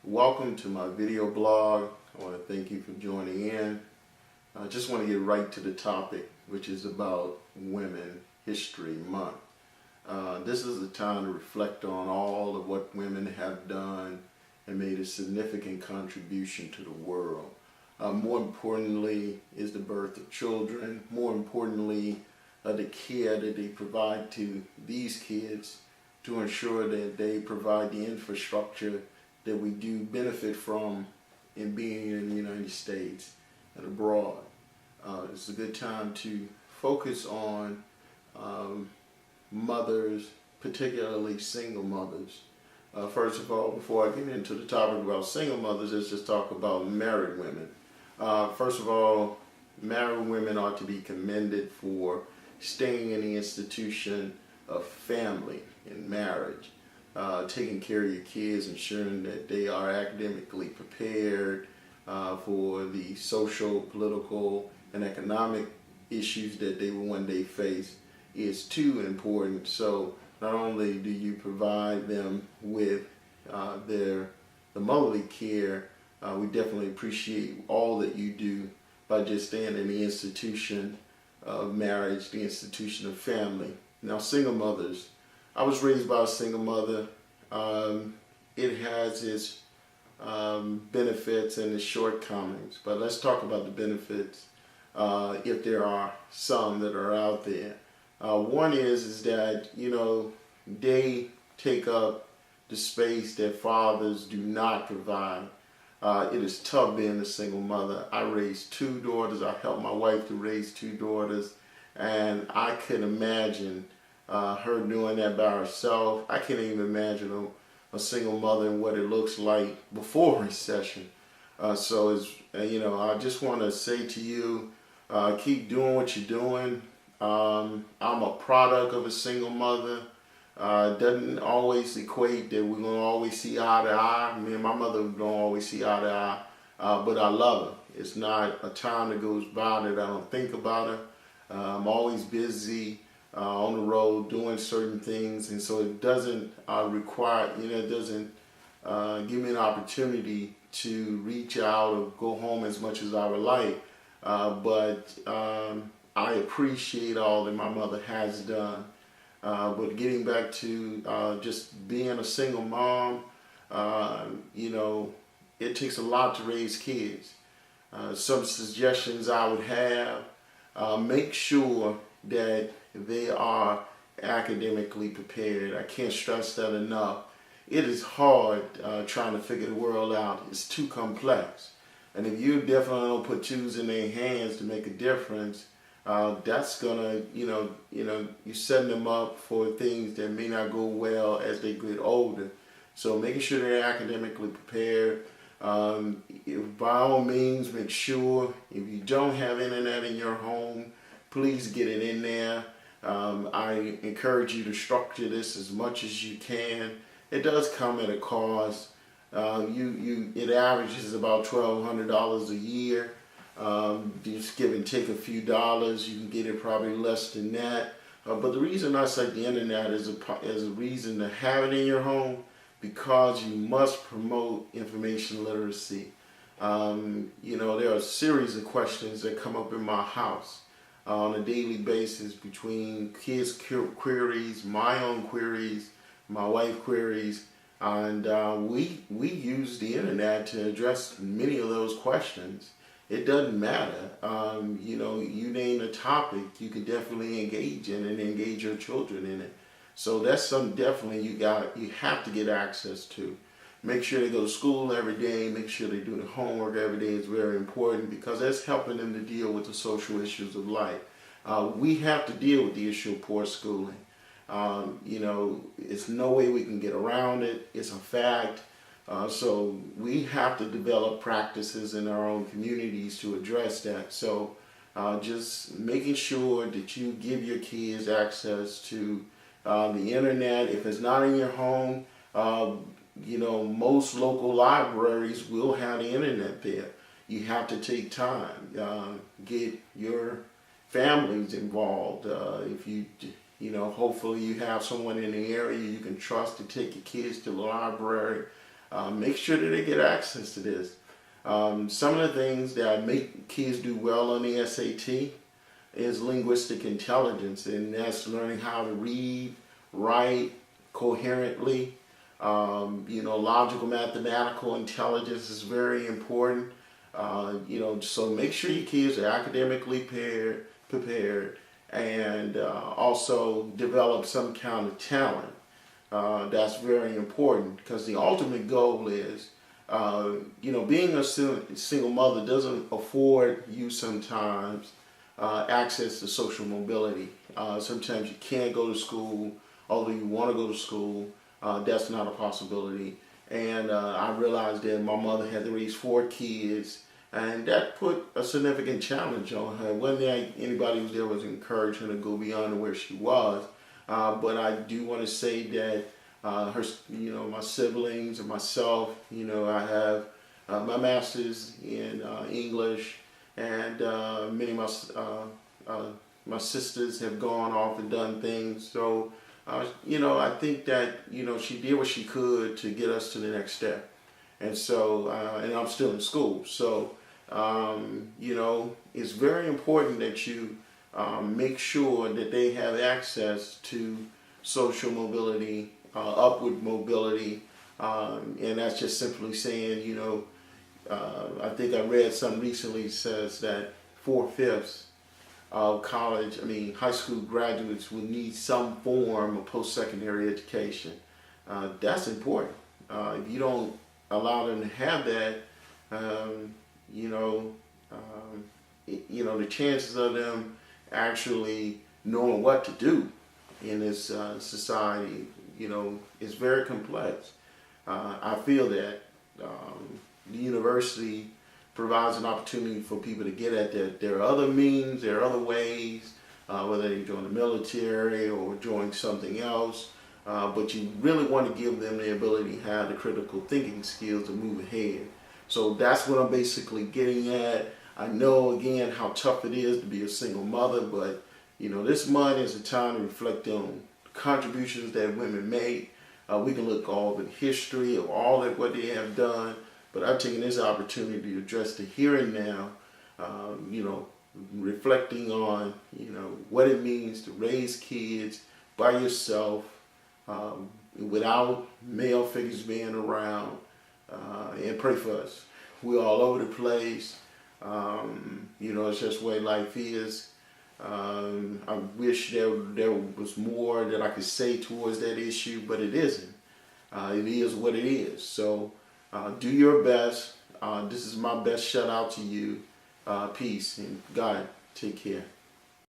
Welcome to my video blog. I want to thank you for joining in. I just want to get right to the topic, which is about Women History Month. This is a time to reflect on all of what women have done and made a significant contribution to the world. More importantly is the birth of children. More importantly, the care that they provide to these kids to ensure that they provide the infrastructure that we do benefit from in being in the United States and abroad. It's a good time to focus on mothers, particularly single mothers. First of all, before I get into the topic about single mothers, let's just talk about married women. First of all, married women ought to be commended for staying in the institution of family and marriage. Taking care of your kids, ensuring that they are academically prepared for the social, political, and economic issues that they will one day face is too important. So not only do you provide them with the motherly care, we definitely appreciate all that you do by just staying in the institution of marriage, the institution of family. Now, single mothers. I was raised by a single mother. It has its benefits and its shortcomings, but let's talk about the benefits if there are some that are out there. One is that, they take up the space that fathers do not provide. It is tough being a single mother. I raised two daughters. I helped my wife to raise two daughters, and I could imagine her doing that by herself. I can't even imagine a single mother and what it looks like before recession. So it's, I just want to say to you, keep doing what you're doing. I'm a product of a single mother. It doesn't always equate that we're going to always see eye to eye. Me and my mother don't always see eye to eye, but I love her. It's not a time that goes by that I don't think about her. I'm always busy on the road doing certain things, and so it doesn't require, it doesn't give me an opportunity to reach out or go home as much as I would like. But I appreciate all that my mother has done. But getting back to just being a single mom, it takes a lot to raise kids. Some suggestions I would have, make sure that they are academically prepared. I can't stress that enough. It is hard trying to figure the world out. It's too complex. And if you definitely don't put tools in their hands to make a difference, that's gonna, you're setting them up for things that may not go well as they get older. So making sure they're academically prepared. By all means, make sure if you don't have internet in your home, please get it in there. I encourage you to structure this as much as you can. It does come at a cost. It averages about $1,200 a year. Just give and take a few dollars. You can get it probably less than that. But the reason I cite the internet is a reason to have it in your home, because you must promote information literacy. There are a series of questions that come up in my house on a daily basis between kids' queries, my own queries, my wife's queries, and we use the internet to address many of those questions. It doesn't matter. You name a topic, you can definitely engage in and engage your children in it. So that's something definitely you have to get access to. Make sure they go to school every day. Make sure they do the homework every day. Is very important, because that's helping them to deal with the social issues of life. We have to deal with the issue of poor schooling. It's no way we can get around it. It's a fact. So we have to develop practices in our own communities to address that. So just making sure that you give your kids access to the internet. If it's not in your home, most local libraries will have the internet there. You have to take time, get your families involved. If hopefully you have someone in the area you can trust to take your kids to the library. make sure that they get access to this. Some of the things that make kids do well on the SAT is linguistic intelligence, and that's learning how to read, write coherently. Logical mathematical intelligence is very important. So make sure your kids are academically prepared and also develop some kind of talent. That's very important because the ultimate goal is, being a single mother doesn't afford you sometimes access to social mobility. Sometimes you can't go to school, although you want to go to school. That's not a possibility. And I realized that my mother had to raise 4 kids, and that put a significant challenge on her. One day, anybody who was there was encouraging her to go beyond where she was. But I do want to say that my siblings and myself, I have my master's in English, and many of my sisters have gone off and done things. So, I think that, she did what she could to get us to the next step. And so, and I'm still in school. So, it's very important that you make sure that they have access to social mobility, upward mobility, and that's just simply saying, I think I read something recently says that 4/5 of high school graduates will need some form of post-secondary education. That's important. If you don't allow them to have that, the chances of them actually knowing what to do in this society, is very complex. I feel that the university provides an opportunity for people to get at that. There are other means, there are other ways, whether they join the military or join something else, but you really want to give them the ability to have the critical thinking skills to move ahead. So that's what I'm basically getting at. I know, again, how tough it is to be a single mother, but this month is a time to reflect on contributions that women make. We can look all the history of all of what they have done, but I've taken this opportunity to address the here and now, reflecting on, what it means to raise kids by yourself, without male figures being around, and pray for us. We're all over the place. It's just the way life is. I wish there was more that I could say towards that issue, but it isn't. It is what it is. So do your best. This is my best shout out to you. Peace and God take care.